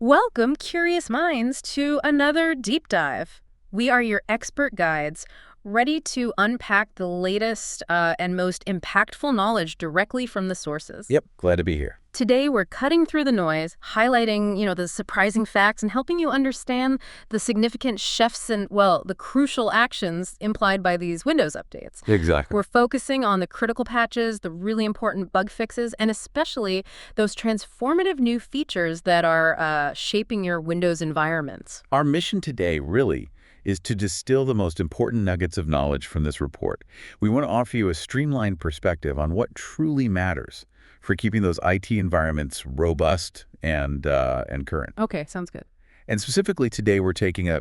Welcome, curious minds, to another deep dive. We are your expert guides, ready to unpack the latest and most impactful knowledge directly from the sources. Yep, glad to be here. Today, we're cutting through the noise, highlighting, the surprising facts and helping you understand the significant shifts and, well, the crucial actions implied by these Windows updates. Exactly. We're focusing on the critical patches, the really important bug fixes, and especially those transformative new features that are shaping your Windows environments. Our mission today really is to distill the most important nuggets of knowledge from this report. We want to offer you a streamlined perspective on what truly matters for keeping those IT environments robust and current. Okay, sounds good. And specifically today, we're taking a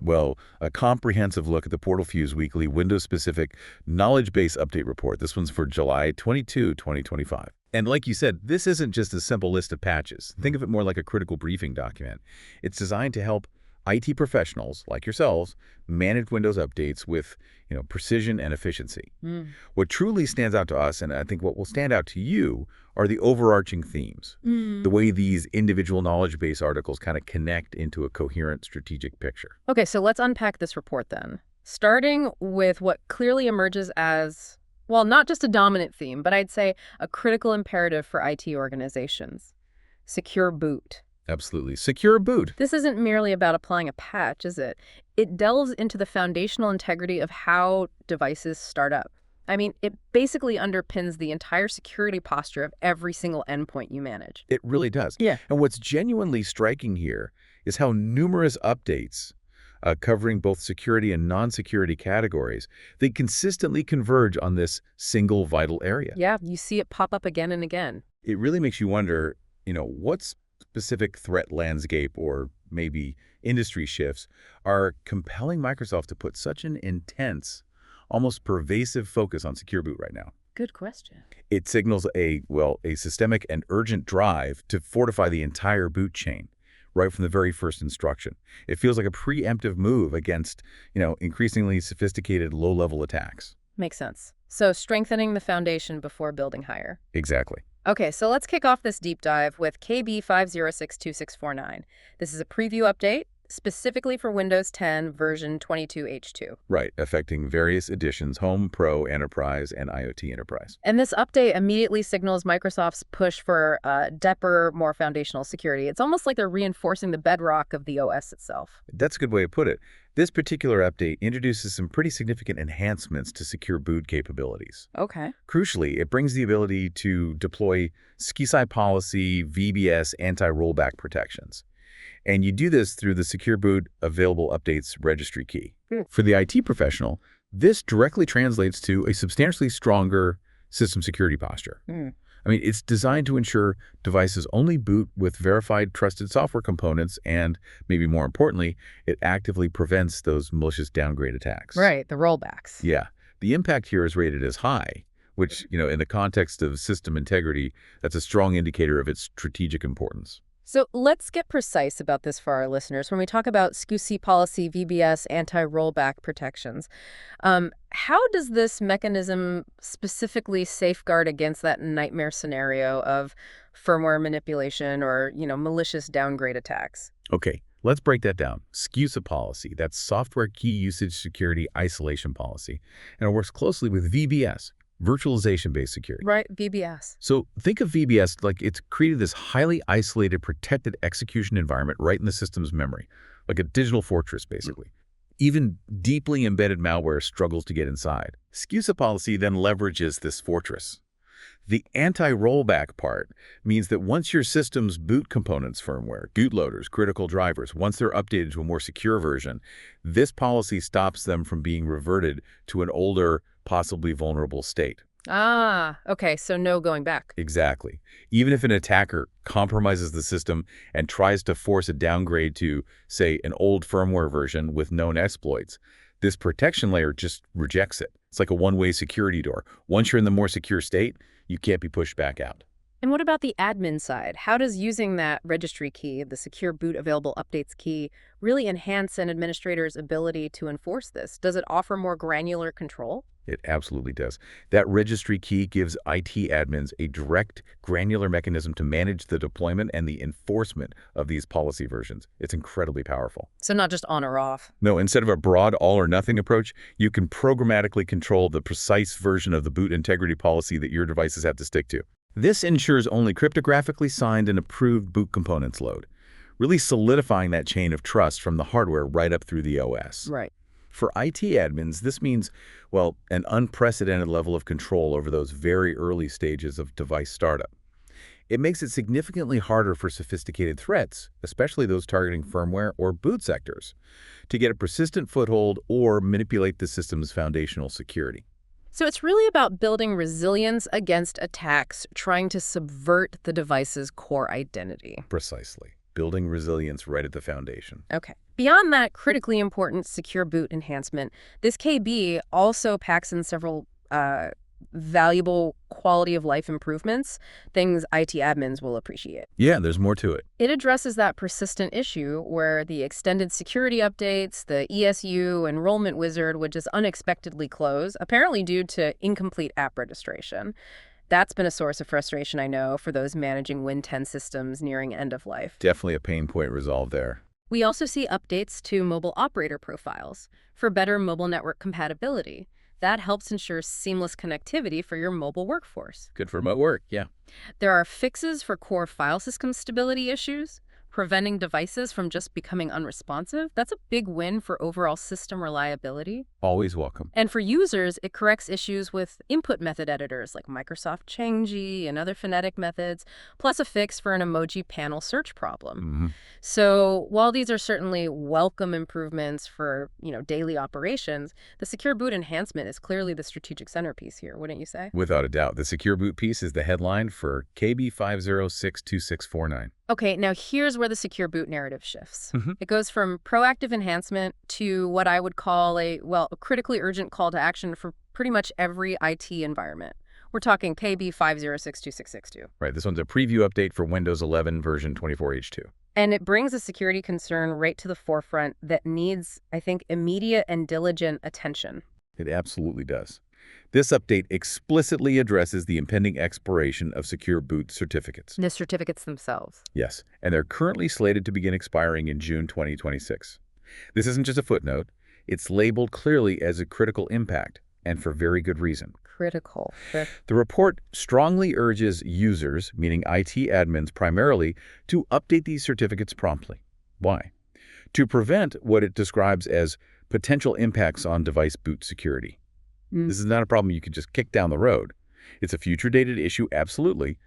comprehensive look at the Portal Fuse Weekly Windows-specific Knowledge Base Update Report. This one's for July 22, 2025. And like you said, this isn't just a simple list of patches. Think of it more like a critical briefing document. It's designed to help IT professionals like yourselves manage Windows updates with precision and efficiency. What truly stands out to us, and I think what will stand out to you, are the overarching themes, the way these individual knowledge base articles kind of connect into a coherent strategic picture. Okay, so let's unpack this report then. Starting with what clearly emerges as, well, not just a dominant theme, but I'd say a critical imperative for IT organizations: secure boot. Absolutely. Secure boot. This isn't merely about applying a patch, is it? It delves into the foundational integrity of how devices start up. I mean, it basically underpins the entire security posture of every single endpoint you manage. It really does. Yeah. And what's genuinely striking here is how numerous updates covering both security and non-security categories, they consistently converge on this single vital area. Yeah, you see it pop up again and again. It really makes you wonder, what's specific threat landscape or maybe industry shifts are compelling Microsoft to put such an intense, almost pervasive focus on secure boot right now. Good question. It signals a systemic and urgent drive to fortify the entire boot chain right from the very first instruction. It feels like a preemptive move against, increasingly sophisticated low-level attacks. Makes sense. So strengthening the foundation before building higher. Exactly. Okay, so let's kick off this deep dive with KB5062649. This is a preview update specifically for Windows 10 version 22H2. Right, affecting various editions: Home, Pro, Enterprise, and IoT Enterprise. And this update immediately signals Microsoft's push for deeper, more foundational security. It's almost like they're reinforcing the bedrock of the OS itself. That's a good way to put it. This particular update introduces some pretty significant enhancements to secure boot capabilities. Okay. Crucially, it brings the ability to deploy SCSI policy, VBS, anti-rollback protections. And you do this through the Secure Boot Available Updates registry key. For the IT professional, this directly translates to a substantially stronger system security posture. I mean, it's designed to ensure devices only boot with verified, trusted software components, and maybe more importantly, it actively prevents those malicious downgrade attacks. Right, the rollbacks. Yeah. The impact here is rated as high, which, in the context of system integrity, that's a strong indicator of its strategic importance. So let's get precise about this for our listeners. When we talk about SCSI policy, VBS, anti-rollback protections, how does this mechanism specifically safeguard against that nightmare scenario of firmware manipulation or, malicious downgrade attacks? Okay, let's break that down. SCSI policy, that's Software Key Usage Security Isolation Policy, and it works closely with VBS, virtualization-based security. Right, VBS. So think of VBS like it's created this highly isolated, protected execution environment right in the system's memory, like a digital fortress, basically. Even deeply embedded malware struggles to get inside. SCSI policy then leverages this fortress. The anti-rollback part means that once your system's boot components, firmware, bootloaders, critical drivers, once they're updated to a more secure version, this policy stops them from being reverted to an older, possibly vulnerable state. Ah, okay, so no going back. Exactly. Even if an attacker compromises the system and tries to force a downgrade to, say, an old firmware version with known exploits, this protection layer just rejects it. It's like a one-way security door. Once you're in the more secure state, you can't be pushed back out. And what about the admin side? How does using that registry key, the secure boot available updates key, really enhance an administrator's ability to enforce this? Does it offer more granular control? It absolutely does. That registry key gives IT admins a direct, granular mechanism to manage the deployment and the enforcement of these policy versions. It's incredibly powerful. So not just on or off. No, instead of a broad all-or-nothing approach, you can programmatically control the precise version of the boot integrity policy that your devices have to stick to. This ensures only cryptographically signed and approved boot components load, really solidifying that chain of trust from the hardware right up through the OS. Right. For IT admins, this means, well, an unprecedented level of control over those very early stages of device startup. It makes it significantly harder for sophisticated threats, especially those targeting firmware or boot sectors, to get a persistent foothold or manipulate the system's foundational security. So it's really about building resilience against attacks, trying to subvert the device's core identity. Precisely. Building resilience right at the foundation. Okay. Beyond that critically important secure boot enhancement, this KB also packs in several valuable quality of life improvements, things IT admins will appreciate. Yeah, there's more to it. It addresses that persistent issue where the extended security updates, the ESU enrollment wizard would just unexpectedly close, apparently due to incomplete app registration. That's been a source of frustration, I know, for those managing Win 10 systems nearing end of life. Definitely a pain point resolved there. We also see updates to mobile operator profiles for better mobile network compatibility. That helps ensure seamless connectivity for your mobile workforce. Good for remote work, yeah. There are fixes for core file system stability issues, preventing devices from just becoming unresponsive. That's a big win for overall system reliability. Always welcome. And for users, it corrects issues with input method editors like Microsoft Changji and other phonetic methods, plus a fix for an emoji panel search problem. So while these are certainly welcome improvements for, daily operations, the secure boot enhancement is clearly the strategic centerpiece here, wouldn't you say? Without a doubt. The secure boot piece is the headline for KB5062649. Okay, now here's where the secure boot narrative shifts. It goes from proactive enhancement to what I would call a critically urgent call to action for pretty much every IT environment. We're talking KB5062662. Right, this one's a preview update for Windows 11 version 24H2. And it brings a security concern right to the forefront that needs, I think, immediate and diligent attention. It absolutely does. This update explicitly addresses the impending expiration of secure boot certificates. The certificates themselves. Yes, and they're currently slated to begin expiring in June 2026. This isn't just a footnote. It's labeled clearly as a critical impact, and for very good reason. Critical. The report strongly urges users, meaning IT admins primarily, to update these certificates promptly. Why? To prevent what it describes as potential impacts on device boot security. This is not a problem you can just kick down the road. It's a future-dated issue, absolutely,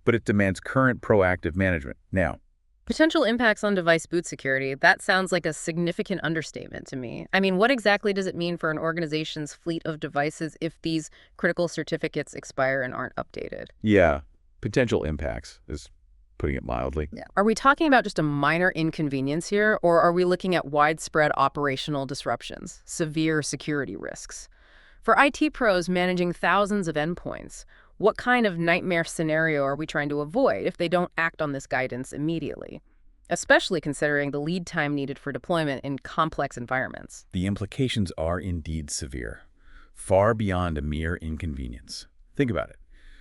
but it demands current proactive management. Now, potential impacts on device boot security, that sounds like a significant understatement to me. I mean, what exactly does it mean for an organization's fleet of devices if these critical certificates expire and aren't updated? yeah, potential impacts is putting it mildly. Yeah. Are we talking about just a minor inconvenience here, or are we looking at widespread operational disruptions, severe security risks? For IT pros managing thousands of endpoints, what kind of nightmare scenario are we trying to avoid if they don't act on this guidance immediately? Especially considering the lead time needed for deployment in complex environments. The implications are indeed severe, far beyond a mere inconvenience. Think about it.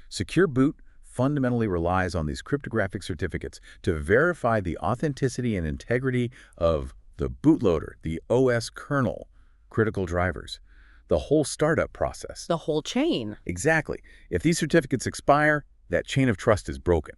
Secure boot fundamentally relies on these cryptographic certificates to verify the authenticity and integrity of the bootloader, the OS kernel, critical drivers, the whole startup process. The whole chain. Exactly. If these certificates expire, that chain of trust is broken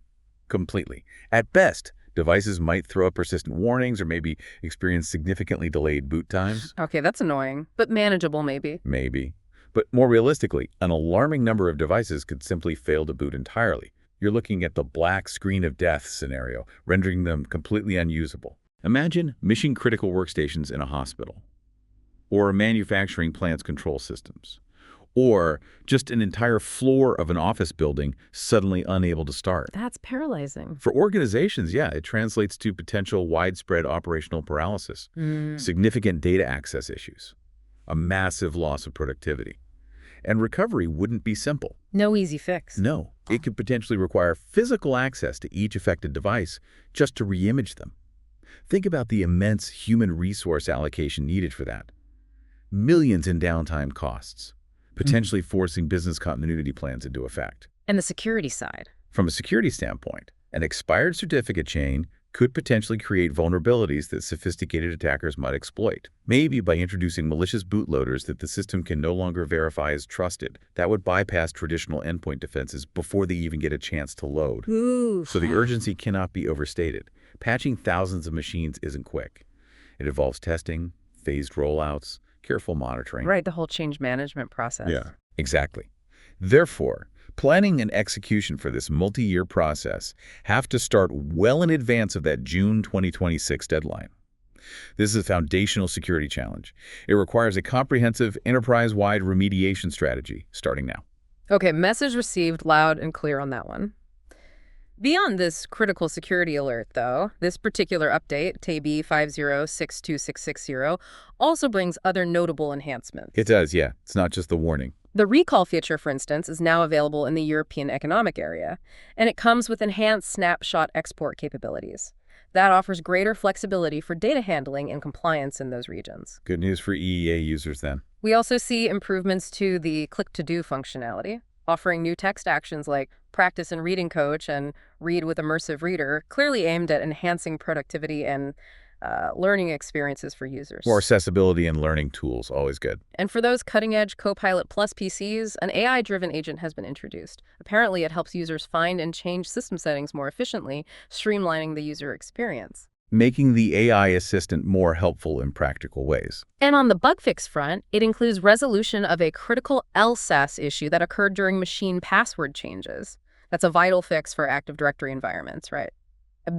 completely. At best, devices might throw up persistent warnings or maybe experience significantly delayed boot times. Okay, that's annoying, but manageable maybe. Maybe. But more realistically, an alarming number of devices could simply fail to boot entirely. You're looking at the black screen of death scenario, rendering them completely unusable. Imagine mission-critical workstations in a hospital, or manufacturing plant's control systems, or just an entire floor of an office building suddenly unable to start. That's paralyzing. For organizations, yeah, it translates to potential widespread operational paralysis, significant data access issues, a massive loss of productivity. and recovery wouldn't be simple. No easy fix. No, it could potentially require physical access to each affected device just to reimage them. Think about the immense human resource allocation needed for that. Millions in downtime costs, potentially forcing business continuity plans into effect. And the security side. From a security standpoint, an expired certificate chain could potentially create vulnerabilities that sophisticated attackers might exploit, maybe by introducing malicious bootloaders that the system can no longer verify as trusted. That would bypass traditional endpoint defenses before they even get a chance to load. Ooh. So the urgency cannot be overstated. Patching thousands of machines isn't quick. It involves testing, phased rollouts, careful monitoring. Right, the whole change management process. Yeah, exactly. Therefore, planning and execution for this multi-year process have to start well in advance of that June 2026 deadline. This is a foundational security challenge. It requires a comprehensive, enterprise-wide remediation strategy starting now. Okay, message received loud and clear on that one. Beyond this critical security alert, though, this particular update, TAB 5062660, also brings other notable enhancements. It does, yeah. It's not just the warning. The recall feature, for instance, is now available in the European Economic Area, and it comes with enhanced snapshot export capabilities. That offers greater flexibility for data handling and compliance in those regions. Good news for EEA users then. We also see improvements to the click-to-do functionality, offering new text actions like practice and reading coach and read with immersive reader, clearly aimed at enhancing productivity and learning experiences for users. More accessibility and learning tools, always good. And for those cutting-edge Copilot Plus PCs, an AI-driven agent has been introduced. Apparently, it helps users find and change system settings more efficiently, streamlining the user experience. Making the AI assistant more helpful in practical ways. And on the bug fix front, it includes resolution of a critical LSAS issue that occurred during machine password changes. That's a vital fix for Active Directory environments, right?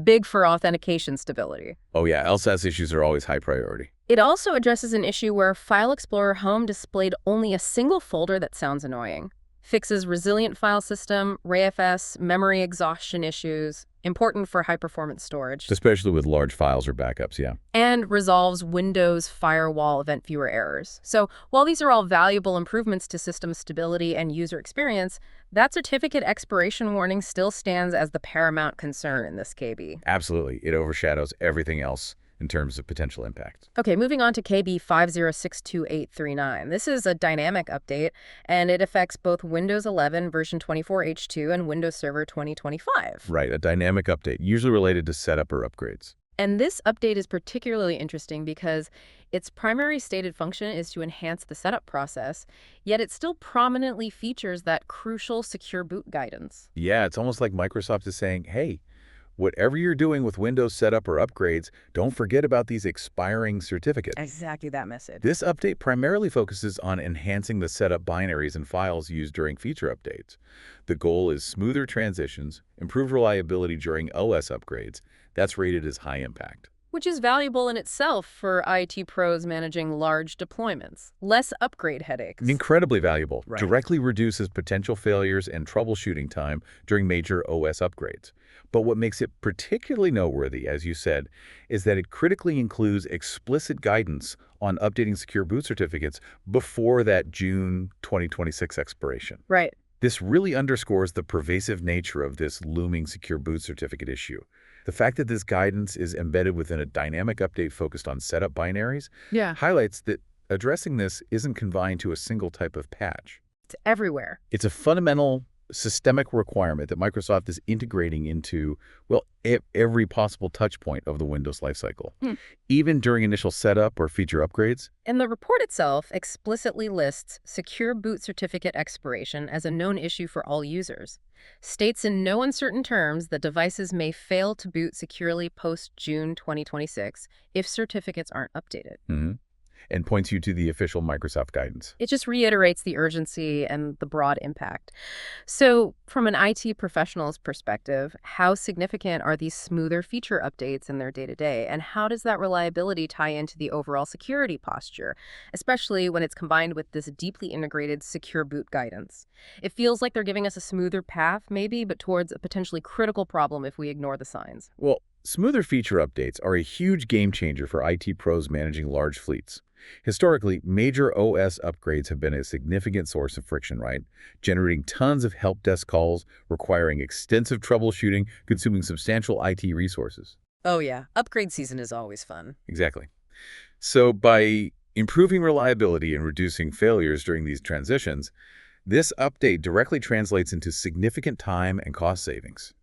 Big for authentication stability. Oh yeah, LSAS issues are always high priority. It also addresses an issue where File Explorer Home displayed only a single folder that sounds annoying. Fixes resilient file system, RAFS, memory exhaustion issues, important for high-performance storage. Especially with large files or backups, yeah. And resolves Windows Firewall Event Viewer errors. So while these are all valuable improvements to system stability and user experience, that certificate expiration warning still stands as the paramount concern in this KB. Absolutely. It overshadows everything else in terms of potential impact. Okay, moving on to KB 5062839. This is a dynamic update, and it affects both Windows 11 version 24H2 and Windows Server 2025. Right, a dynamic update, usually related to setup or upgrades. And this update is particularly interesting because its primary stated function is to enhance the setup process, yet it still prominently features that crucial secure boot guidance. Yeah, it's almost like Microsoft is saying, hey, whatever you're doing with Windows setup or upgrades, don't forget about these expiring certificates. Exactly that message. This update primarily focuses on enhancing the setup binaries and files used during feature updates. The goal is smoother transitions, improved reliability during OS upgrades. That's rated as high impact. Which is valuable in itself for IT pros managing large deployments. Less upgrade headaches. Incredibly valuable. Right. Directly reduces potential failures and troubleshooting time during major OS upgrades. But what makes it particularly noteworthy, as you said, is that it critically includes explicit guidance on updating secure boot certificates before that June 2026 expiration. Right. This really underscores the pervasive nature of this looming secure boot certificate issue. The fact that this guidance is embedded within a dynamic update focused on setup binaries highlights that addressing this isn't confined to a single type of patch. It's everywhere. It's a fundamental systemic requirement that Microsoft is integrating into, well, every possible touch point of the Windows lifecycle, even during initial setup or feature upgrades. And the report itself explicitly lists secure boot certificate expiration as a known issue for all users. States in no uncertain terms that devices may fail to boot securely post-June 2026 if certificates aren't updated. And points you to the official Microsoft guidance. It just reiterates the urgency and the broad impact. So from an IT professional's perspective, how significant are these smoother feature updates in their day-to-day? And how does that reliability tie into the overall security posture, especially when it's combined with this deeply integrated secure boot guidance? It feels like they're giving us a smoother path, maybe, but towards a potentially critical problem if we ignore the signs. Well, smoother feature updates are a huge game changer for IT pros managing large fleets. Historically, major OS upgrades have been a significant source of friction, right? Generating tons of help desk calls, requiring extensive troubleshooting, consuming substantial IT resources. Oh yeah, upgrade season is always fun. Exactly. So by improving reliability and reducing failures during these transitions, this update directly translates into significant time and cost savings.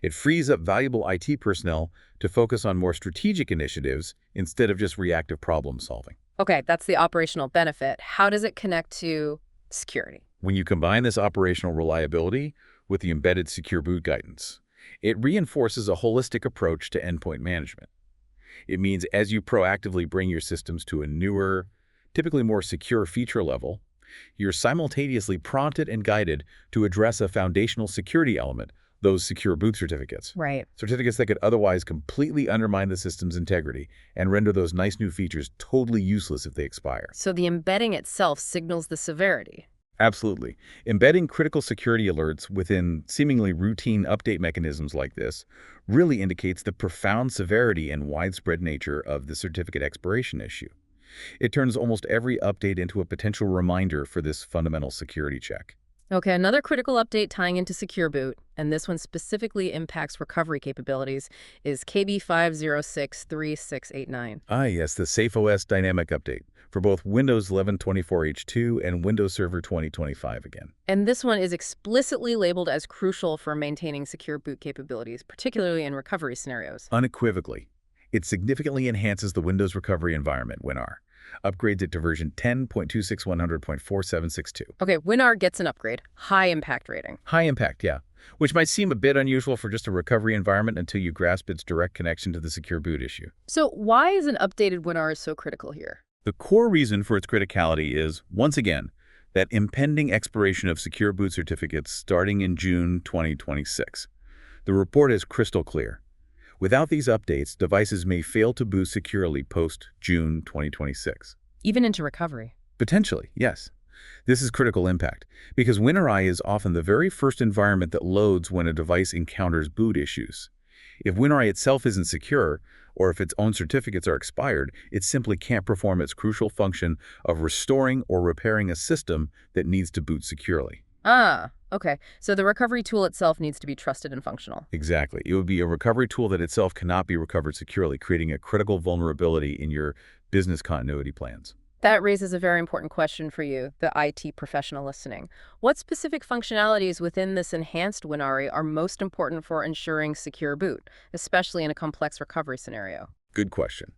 It frees up valuable IT personnel to focus on more strategic initiatives instead of just reactive problem solving. Okay, that's the operational benefit. How does it connect to security? When you combine this operational reliability with the embedded secure boot guidance, it reinforces a holistic approach to endpoint management. It means as you proactively bring your systems to a newer, typically more secure feature level, you're simultaneously prompted and guided to address a foundational security element, those secure boot certificates. Right. Certificates that could otherwise completely undermine the system's integrity and render those nice new features totally useless if they expire. So the embedding itself signals the severity. Absolutely. Embedding critical security alerts within seemingly routine update mechanisms like this really indicates the profound severity and widespread nature of the certificate expiration issue. It turns almost every update into a potential reminder for this fundamental security check. Okay, another critical update tying into Secure Boot, and this one specifically impacts recovery capabilities, is KB5063689. Ah, yes, the SafeOS dynamic update for both Windows 11 24H2 and Windows Server 2025 again. And this one is explicitly labeled as crucial for maintaining Secure Boot capabilities, particularly in recovery scenarios. Unequivocally, it significantly enhances the Windows recovery environment, WinRE. Upgrades it to version 10.26100.4762. Okay, WinRE gets an upgrade. High impact rating. High impact, yeah, which might seem a bit unusual for just a recovery environment until you grasp its direct connection to the secure boot issue. So why is an updated WinRE so critical here? The core reason for its criticality is, once again, that impending expiration of secure boot certificates starting in June 2026. The report is crystal clear. Without these updates, devices may fail to boot securely post-June 2026. Even into recovery. Potentially, yes. This is critical impact, because WinRE is often the very first environment that loads when a device encounters boot issues. If WinRE itself isn't secure, or if its own certificates are expired, it simply can't perform its crucial function of restoring or repairing a system that needs to boot securely. Ah, okay. So the recovery tool itself needs to be trusted and functional. Exactly. It would be a recovery tool that itself cannot be recovered securely, creating a critical vulnerability in your business continuity plans. That raises a very important question for you, the IT professional listening. What specific functionalities within this enhanced WinRE are most important for ensuring secure boot, especially in a complex recovery scenario? Good question.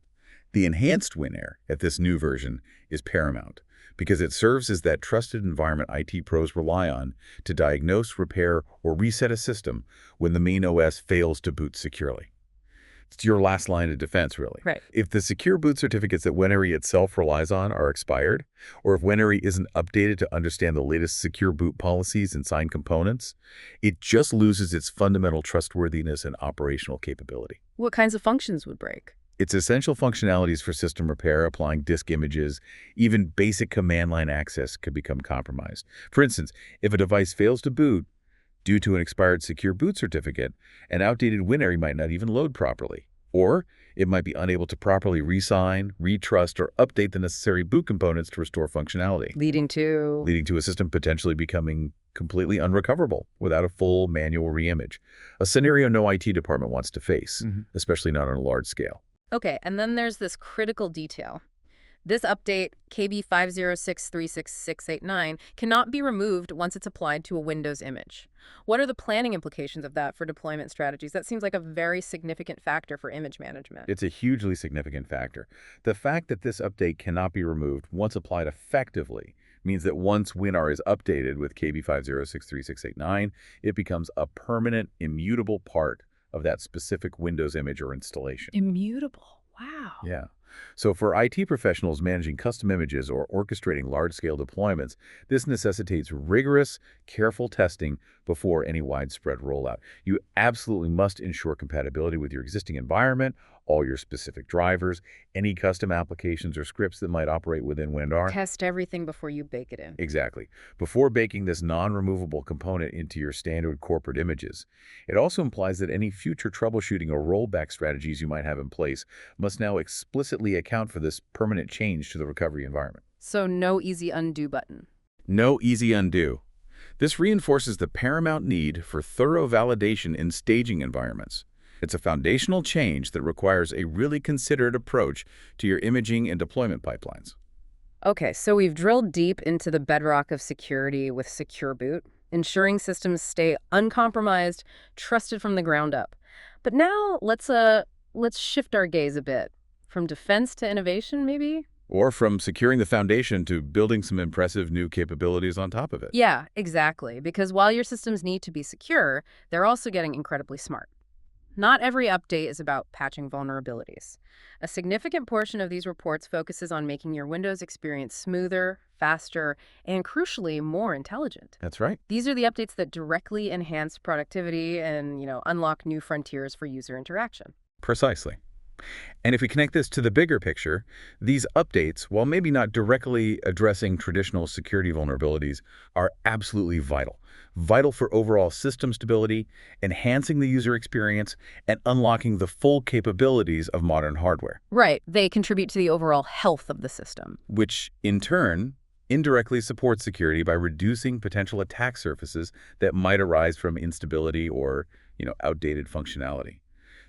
The enhanced WinRE at this new version is paramount because it serves as that trusted environment IT pros rely on to diagnose, repair, or reset a system when the main OS fails to boot securely. It's your last line of defense, really. Right. If the secure boot certificates that WinRE itself relies on are expired, or if WinRE isn't updated to understand the latest secure boot policies and signed components, it just loses its fundamental trustworthiness and operational capability. What kinds of functions would break? Its essential functionalities for system repair, applying disk images, even basic command line access could become compromised. For instance, if a device fails to boot due to an expired secure boot certificate, an outdated WinRE might not even load properly. Or it might be unable to properly re-sign, retrust, or update the necessary boot components to restore functionality, Leading to a system potentially becoming completely unrecoverable without a full manual reimage. A scenario no IT department wants to face, especially not on a large scale. Okay, and then there's this critical detail. This update, KB5063689, cannot be removed once it's applied to a Windows image. What are the planning implications of that for deployment strategies? That seems like a very significant factor for image management. It's a hugely significant factor. The fact that this update cannot be removed once applied effectively means that once WinRE is updated with KB5063689, it becomes a permanent, immutable part of that specific Windows image or installation. Immutable. Wow. Yeah. So for IT professionals managing custom images or orchestrating large-scale deployments, this necessitates rigorous, careful testing before any widespread rollout. You absolutely must ensure compatibility with your existing environment, all your specific drivers, any custom applications or scripts that might operate within WinRE. Test everything before you bake it in. Exactly. Before baking this non-removable component into your standard corporate images. It also implies that any future troubleshooting or rollback strategies you might have in place must now explicitly account for this permanent change to the recovery environment. So no easy undo button. No easy undo. This reinforces the paramount need for thorough validation in staging environments. It's a foundational change that requires a really considered approach to your imaging and deployment pipelines. Okay, so we've drilled deep into the bedrock of security with Secure Boot, ensuring systems stay uncompromised, trusted from the ground up. But now let's shift our gaze a bit. From defense to innovation, maybe? Or from securing the foundation to building some impressive new capabilities on top of it. Yeah, exactly. Because while your systems need to be secure, they're also getting incredibly smart. Not every update is about patching vulnerabilities. A significant portion of these reports focuses on making your Windows experience smoother, faster, and crucially, more intelligent. That's right. These are the updates that directly enhance productivity and, unlock new frontiers for user interaction. Precisely. And if we connect this to the bigger picture, these updates, while maybe not directly addressing traditional security vulnerabilities, are absolutely vital. Vital for overall system stability, enhancing the user experience, and unlocking the full capabilities of modern hardware. Right. They contribute to the overall health of the system. Which, in turn, indirectly supports security by reducing potential attack surfaces that might arise from instability or, outdated functionality.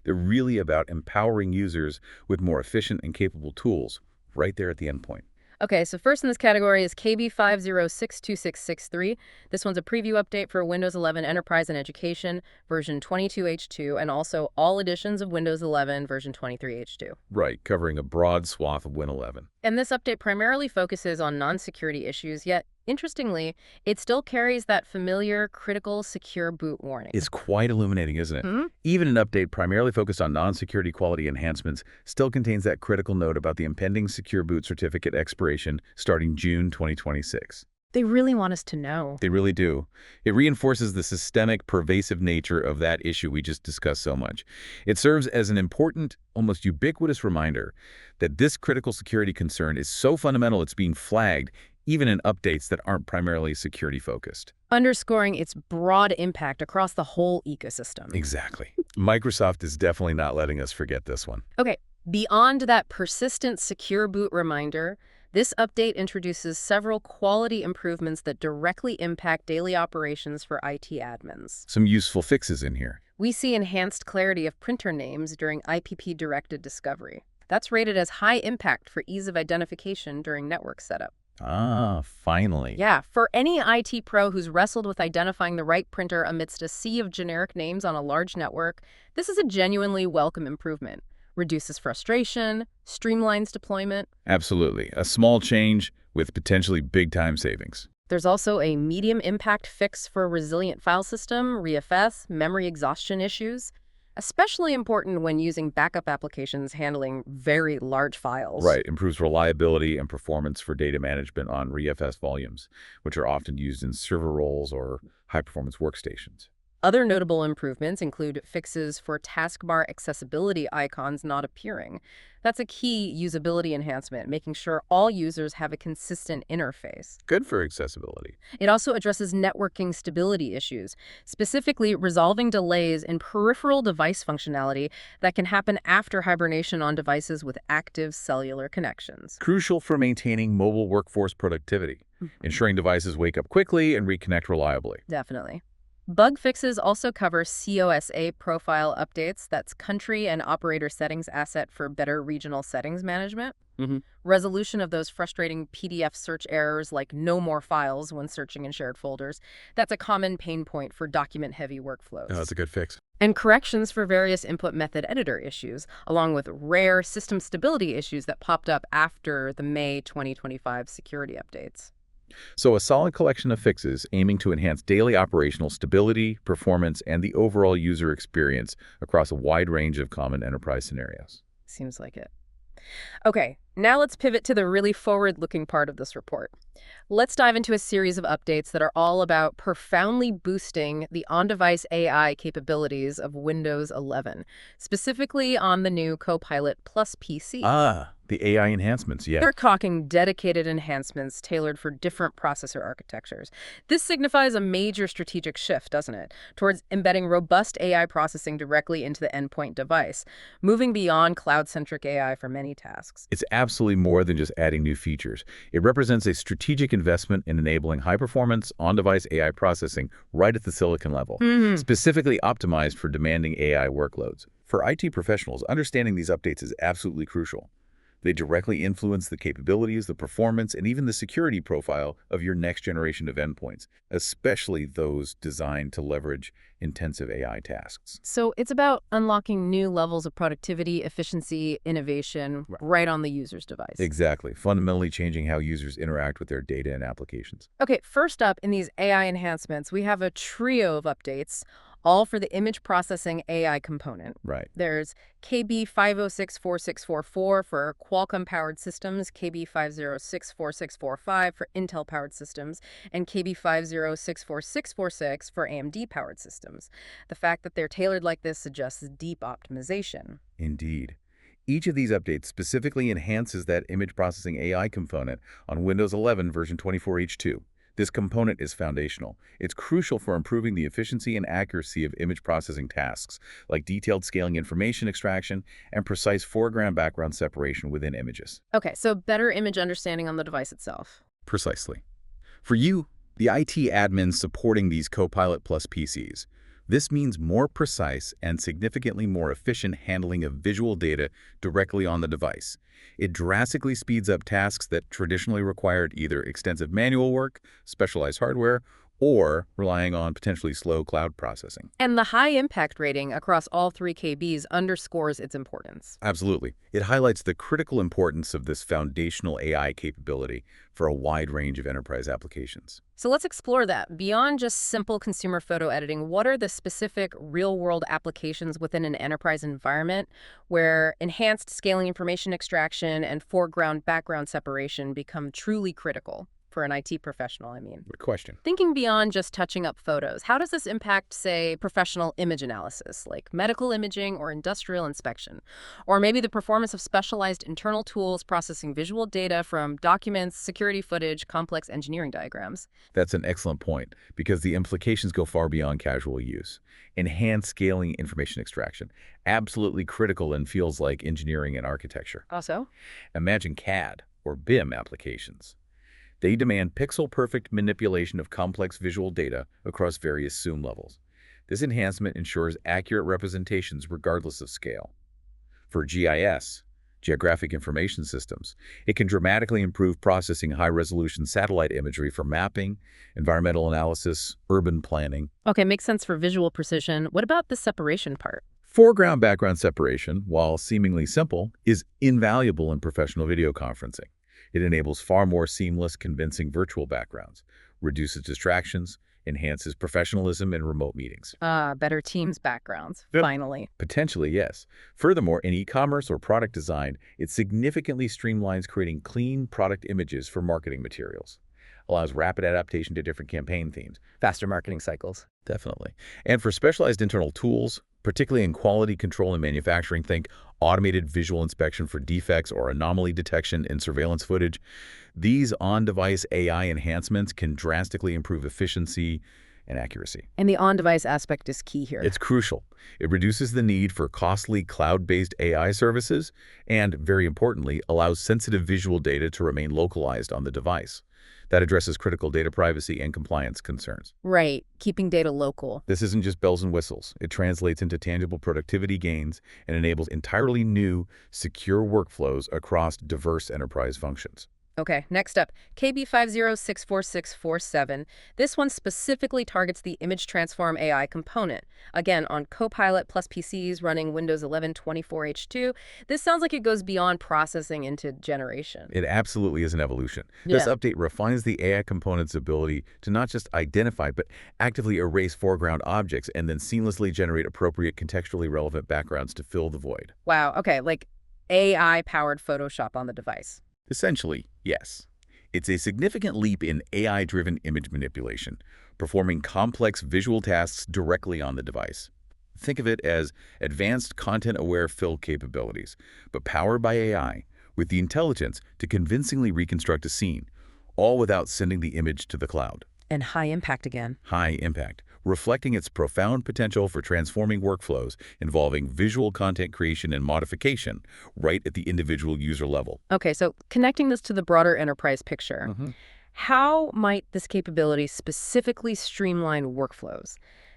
They're really about empowering users with more efficient and capable tools right there at the endpoint. Okay, so first in this category is KB5062663. This one's a preview update for Windows 11 Enterprise and Education version 22H2 and also all editions of Windows 11 version 23H2. Right, covering a broad swath of Win 11. And this update primarily focuses on non-security issues, yet, interestingly, it still carries that familiar critical secure boot warning. It's quite illuminating, isn't it? Hmm? Even an update primarily focused on non-security quality enhancements still contains that critical note about the impending secure boot certificate expiration starting June 2026. They really want us to know. They really do. It reinforces the systemic, pervasive nature of that issue we just discussed so much. It serves as an important, almost ubiquitous reminder that this critical security concern is so fundamental it's being flagged even in updates that aren't primarily security-focused. Underscoring its broad impact across the whole ecosystem. Exactly. Microsoft is definitely not letting us forget this one. Okay, beyond that persistent secure boot reminder, this update introduces several quality improvements that directly impact daily operations for IT admins. Some useful fixes in here. We see enhanced clarity of printer names during IPP-directed discovery. That's rated as high impact for ease of identification during network setup. Ah, finally. Yeah, for any IT pro who's wrestled with identifying the right printer amidst a sea of generic names on a large network, this is a genuinely welcome improvement. Reduces frustration, streamlines deployment. Absolutely. A small change with potentially big-time savings. There's also a medium impact fix for a resilient file system, ReFS, memory exhaustion issues, especially important when using backup applications handling very large files. Right. Improves reliability and performance for data management on ReFS volumes, which are often used in server roles or high-performance workstations. Other notable improvements include fixes for taskbar accessibility icons not appearing. That's a key usability enhancement, making sure all users have a consistent interface. Good for accessibility. It also addresses networking stability issues, specifically resolving delays in peripheral device functionality that can happen after hibernation on devices with active cellular connections. Crucial for maintaining mobile workforce productivity, ensuring devices wake up quickly and reconnect reliably. Definitely. Bug fixes also cover COSA profile updates, that's country and operator settings asset for better regional settings management. Resolution of those frustrating PDF search errors like no more files when searching in shared folders. That's a common pain point for document-heavy workflows. Oh, that's a good fix. And corrections for various input method editor issues, along with rare system stability issues that popped up after the May 2025 security updates. So a solid collection of fixes aiming to enhance daily operational stability, performance, and the overall user experience across a wide range of common enterprise scenarios. Seems like it. Okay, Now let's pivot to the really forward-looking part of this report. Let's dive into a series of updates that are all about profoundly boosting the on-device AI capabilities of Windows 11, specifically on the new Copilot Plus PC. Ah, the AI enhancements, yeah. They're talking dedicated enhancements tailored for different processor architectures. This signifies a major strategic shift, doesn't it, towards embedding robust AI processing directly into the endpoint device, moving beyond cloud-centric AI for many tasks. It's absolutely more than just adding new features. It represents a strategic investment in enabling high-performance, on-device AI processing right at the silicon level, specifically optimized for demanding AI workloads. For IT professionals, understanding these updates is absolutely crucial. They directly influence the capabilities, the performance, and even the security profile of your next generation of endpoints, especially those designed to leverage intensive AI tasks. So it's about unlocking new levels of productivity, efficiency, innovation right on the user's device. Exactly. Fundamentally changing how users interact with their data and applications. Okay, first up in these AI enhancements, we have a trio of updates, all for the image processing AI component. Right. There's KB5064644 for Qualcomm-powered systems, KB5064645 for Intel-powered systems, and KB5064646 for AMD-powered systems. The fact that they're tailored like this suggests deep optimization. Indeed. Each of these updates specifically enhances that image processing AI component on Windows 11 version 24H2. This component is foundational. It's crucial for improving the efficiency and accuracy of image processing tasks, like detailed scaling information extraction and precise foreground-background separation within images. Okay, so better image understanding on the device itself. Precisely. For you, the IT admins supporting these Copilot Plus PCs, this means more precise and significantly more efficient handling of visual data directly on the device. It drastically speeds up tasks that traditionally required either extensive manual work, specialized hardware, or relying on potentially slow cloud processing. And the high impact rating across all three KBs underscores its importance. Absolutely. It highlights the critical importance of this foundational AI capability for a wide range of enterprise applications. So let's explore that. Beyond just simple consumer photo editing, what are the specific real-world applications within an enterprise environment where enhanced scaling information extraction and foreground-background separation become truly critical? For an IT professional, I mean. Good question. Thinking beyond just touching up photos, how does this impact, say, professional image analysis, like medical imaging or industrial inspection? Or maybe the performance of specialized internal tools processing visual data from documents, security footage, complex engineering diagrams? That's an excellent point, because the implications go far beyond casual use. Enhanced scaling information extraction, absolutely critical in fields like engineering and architecture. Also? Imagine CAD or BIM applications. They demand pixel-perfect manipulation of complex visual data across various zoom levels. This enhancement ensures accurate representations regardless of scale. For GIS, Geographic Information Systems, it can dramatically improve processing high-resolution satellite imagery for mapping, environmental analysis, urban planning. Okay, makes sense for visual precision. What about the separation part? Foreground-background separation, while seemingly simple, is invaluable in professional video conferencing. It enables far more seamless, convincing virtual backgrounds, reduces distractions, enhances professionalism in remote meetings. Better Teams backgrounds, Yep. finally. Potentially, yes. Furthermore, in e-commerce or product design, it significantly streamlines creating clean product images for marketing materials. Allows rapid adaptation to different campaign themes. Faster marketing cycles. Definitely. And for specialized internal tools, particularly in quality control and manufacturing, think automated visual inspection for defects or anomaly detection in surveillance footage. These on-device AI enhancements can drastically improve efficiency and accuracy. And the on-device aspect is key here. It's crucial. It reduces the need for costly cloud-based AI services and, very importantly, allows sensitive visual data to remain localized on the device. That addresses critical data privacy and compliance concerns. Right, keeping data local. This isn't just bells and whistles. It translates into tangible productivity gains and enables entirely new, secure workflows across diverse enterprise functions. Okay, next up, KB5064647. This one specifically targets the Image Transform AI component. Again, on Copilot plus PCs running Windows 11 24H2. This sounds like it goes beyond processing into generation. It absolutely is an evolution. This Yeah. update refines the AI component's ability to not just identify, but actively erase foreground objects and then seamlessly generate appropriate contextually relevant backgrounds to fill the void. Wow, okay, like AI-powered Photoshop on the device. Essentially, yes. It's a significant leap in AI-driven image manipulation, performing complex visual tasks directly on the device. Think of it as advanced content-aware fill capabilities, but powered by AI, with the intelligence to convincingly reconstruct a scene, all without sending the image to the cloud. And high impact again. High impact, reflecting its profound potential for transforming workflows involving visual content creation and modification right at the individual user level. Okay, so connecting this to the broader enterprise picture, how might this capability specifically streamline workflows?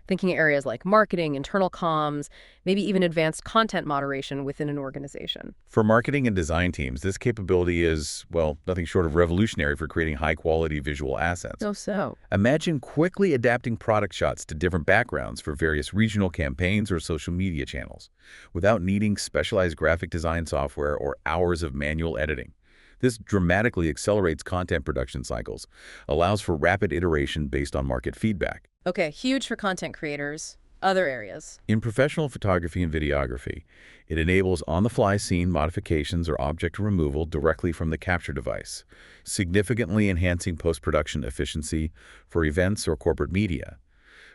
Thinking areas like marketing, internal comms, maybe even advanced content moderation within an organization. For marketing and design teams, this capability is, well, nothing short of revolutionary for creating high-quality visual assets. So. Imagine quickly adapting product shots to different backgrounds for various regional campaigns or social media channels, without needing specialized graphic design software or hours of manual editing. This dramatically accelerates content production cycles, allows for rapid iteration based on market feedback. Okay, huge for content creators. Other areas. In professional photography and videography, it enables on-the-fly scene modifications or object removal directly from the capture device, significantly enhancing post-production efficiency for events or corporate media.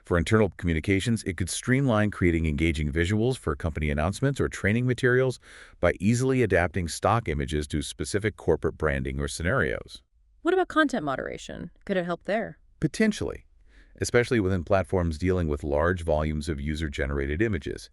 For internal communications, it could streamline creating engaging visuals for company announcements or training materials by easily adapting stock images to specific corporate branding or scenarios. What about content moderation? Could it help there? Potentially, especially within platforms dealing with large volumes of user-generated images.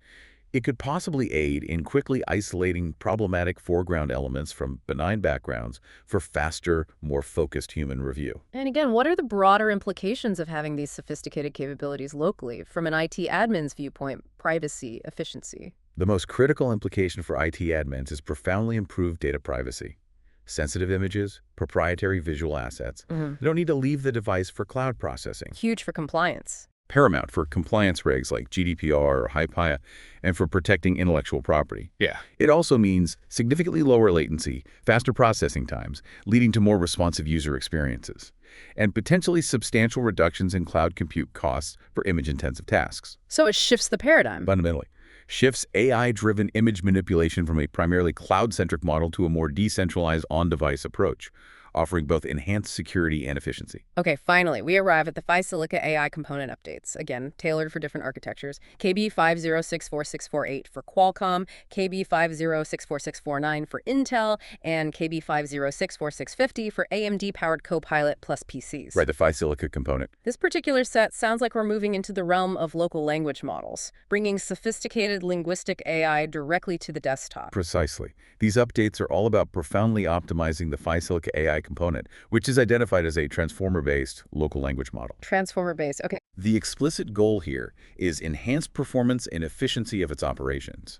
It could possibly aid in quickly isolating problematic foreground elements from benign backgrounds for faster, more focused human review. And again, what are the broader implications of having these sophisticated capabilities locally from an IT admin's viewpoint, privacy, efficiency? The most critical implication for IT admins is profoundly improved data privacy. Sensitive images, proprietary visual assets. They don't need to leave the device for cloud processing. Huge for compliance. Paramount for compliance regs like GDPR or HIPAA and for protecting intellectual property. Yeah. It also means significantly lower latency, faster processing times, leading to more responsive user experiences, and potentially substantial reductions in cloud compute costs for image-intensive tasks. So it shifts the paradigm. Fundamentally, shifts AI-driven image manipulation from a primarily cloud-centric model to a more decentralized on-device approach, offering both enhanced security and efficiency. Okay, finally, we arrive at the Silica AI component updates. Again, tailored for different architectures. KB5064648 for Qualcomm, KB5064649 for Intel, and KB5064650 for AMD-powered Copilot plus PCs. Right, the Silica component. This particular set sounds like we're moving into the realm of local language models, bringing sophisticated linguistic AI directly to the desktop. Precisely. These updates are all about profoundly optimizing the Silica AI component, which is identified as a transformer-based local language model. Transformer-based, okay. The explicit goal here is enhanced performance and efficiency of its operations.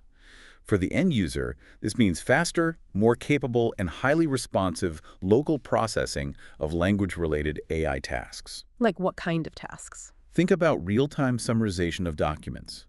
For the end user, this means faster, more capable, and highly responsive local processing of language-related AI tasks. Like what kind of tasks? Think about real-time summarization of documents,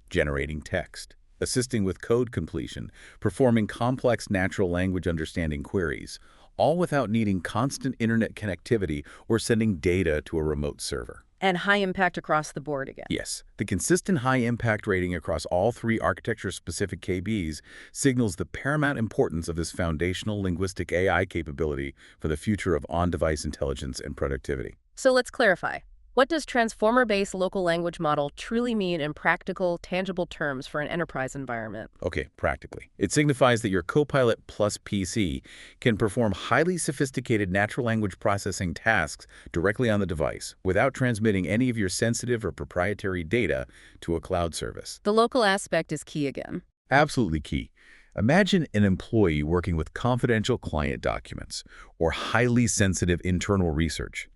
generating text, assisting with code completion, performing complex natural language understanding queries, all without needing constant internet connectivity or sending data to a remote server. And high impact across the board again. Yes, the consistent high impact rating across all three architecture-specific KBs signals the paramount importance of this foundational linguistic AI capability for the future of on-device intelligence and productivity. So let's clarify. What does transformer-based local language model truly mean in practical, tangible terms for an enterprise environment? Okay, practically. It signifies that your Copilot plus PC can perform highly sophisticated natural language processing tasks directly on the device without transmitting any of your sensitive or proprietary data to a cloud service. The local aspect is key again. Absolutely key. Imagine an employee working with confidential client documents or highly sensitive internal research.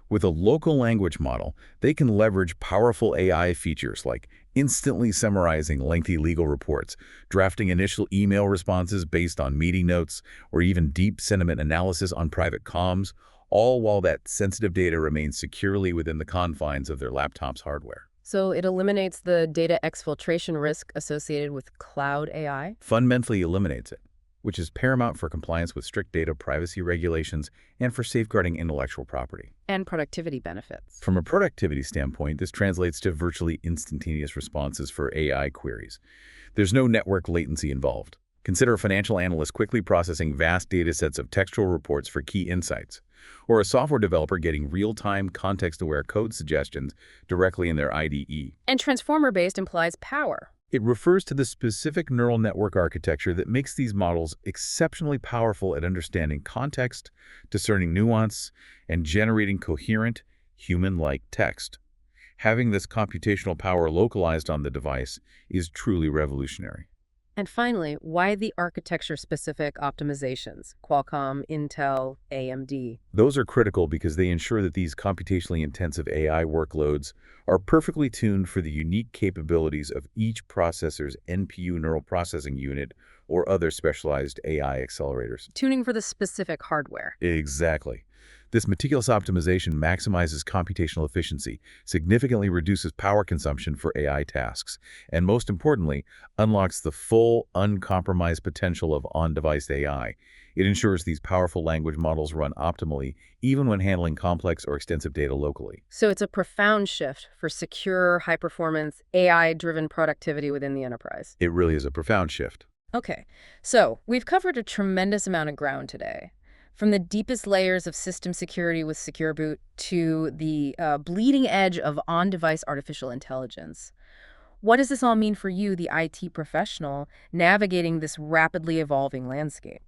With a local language model, they can leverage powerful AI features like instantly summarizing lengthy legal reports, drafting initial email responses based on meeting notes, or even deep sentiment analysis on private comms, all while that sensitive data remains securely within the confines of their laptop's hardware. So it eliminates the data exfiltration risk associated with cloud AI? Fundamentally eliminates it, which is paramount for compliance with strict data privacy regulations and for safeguarding intellectual property. And productivity benefits. From a productivity standpoint, this translates to virtually instantaneous responses for AI queries. There's no network latency involved. Consider a financial analyst quickly processing vast data sets of textual reports for key insights, or a software developer getting real-time, context-aware code suggestions directly in their IDE. And transformer-based implies power. It refers to the specific neural network architecture that makes these models exceptionally powerful at understanding context, discerning nuance, and generating coherent, human-like text. Having this computational power localized on the device is truly revolutionary. And finally, why the architecture-specific optimizations? Qualcomm, Intel, AMD. Those are critical because they ensure that these computationally intensive AI workloads are perfectly tuned for the unique capabilities of each processor's NPU neural processing unit or other specialized AI accelerators. Tuning for the specific hardware. Exactly. This meticulous optimization maximizes computational efficiency, significantly reduces power consumption for AI tasks, and most importantly, unlocks the full, uncompromised potential of on-device AI. It ensures these powerful language models run optimally, even when handling complex or extensive data locally. So it's a profound shift for secure, high-performance, AI-driven productivity within the enterprise. It really is a profound shift. Okay, so we've covered a tremendous amount of ground today. From the deepest layers of system security with Secure Boot to the bleeding edge of on-device artificial intelligence. What does this all mean for you, the IT professional, navigating this rapidly evolving landscape?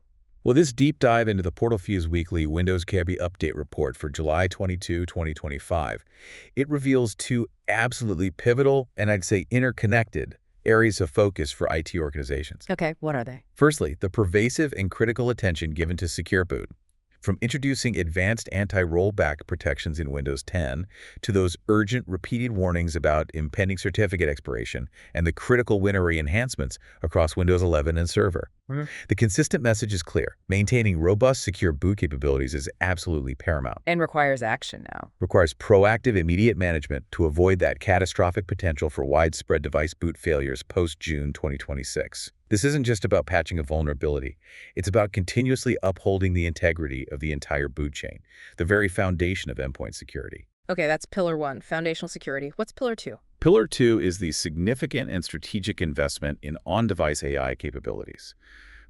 Well, this deep dive into the Portal Fuse Weekly Windows Cabby Update Report for July 22, 2025, it reveals two absolutely pivotal and I'd say interconnected areas of focus for IT organizations. Okay, what are they? Firstly, the pervasive and critical attention given to Secure Boot. From introducing advanced anti-rollback protections in Windows 10 to those urgent, repeated warnings about impending certificate expiration and the critical WinRE enhancements across Windows 11 and Server. The consistent message is clear. Maintaining robust, secure boot capabilities is absolutely paramount. And requires action now. Requires proactive, immediate management to avoid that catastrophic potential for widespread device boot failures post-June 2026. This isn't just about patching a vulnerability. It's about continuously upholding the integrity of the entire boot chain, the very foundation of endpoint security. Okay, that's pillar one, foundational security. What's pillar two? Pillar two is the significant and strategic investment in on-device AI capabilities,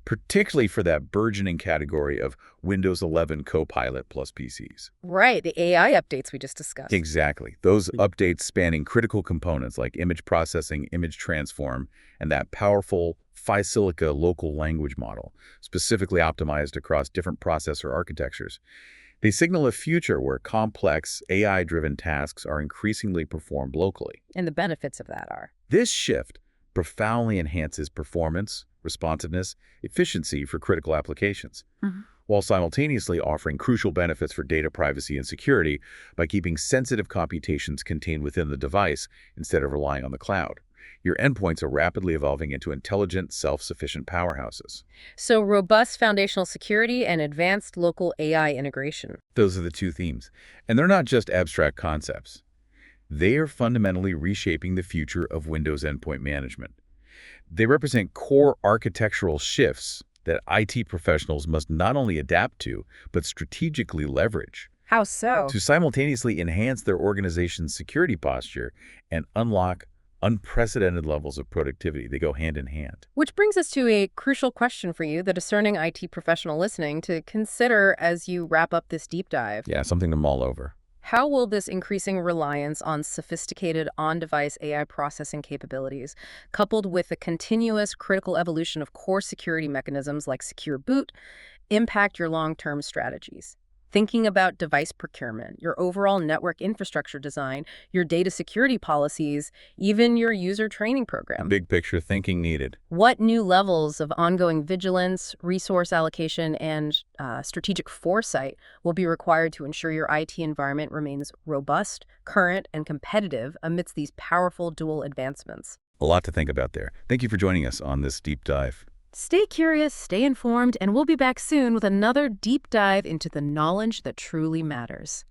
particularly for that burgeoning category of Windows 11 Copilot plus PCs. Right, the AI updates we just discussed. Exactly. Those updates spanning critical components like image processing, image transform, and that powerful Silica local language model, specifically optimized across different processor architectures. They signal a future where complex, AI-driven tasks are increasingly performed locally. And the benefits of that are? This shift profoundly enhances performance, responsiveness, efficiency for critical applications, while simultaneously offering crucial benefits for data privacy and security by keeping sensitive computations contained within the device instead of relying on the cloud. Your endpoints are rapidly evolving into intelligent, self-sufficient powerhouses. So robust foundational security and advanced local AI integration. Those are the two themes. And they're not just abstract concepts. They are fundamentally reshaping the future of Windows endpoint management. They represent core architectural shifts that IT professionals must not only adapt to, but strategically leverage. How so? To simultaneously enhance their organization's security posture and unlock unprecedented levels of productivity. They go hand in hand. Which brings us to a crucial question for you, the discerning IT professional listening, to consider as you wrap up this deep dive. Yeah, something to mull over. How will this increasing reliance on sophisticated on-device AI processing capabilities, coupled with the continuous critical evolution of core security mechanisms like Secure Boot, impact your long-term strategies? Thinking about device procurement, your overall network infrastructure design, your data security policies, even your user training program. Big picture thinking needed. What new levels of ongoing vigilance, resource allocation, and strategic foresight will be required to ensure your IT environment remains robust, current, and competitive amidst these powerful dual advancements? A lot to think about there. Thank you for joining us on this deep dive. Stay curious, stay informed, and we'll be back soon with another deep dive into the knowledge that truly matters.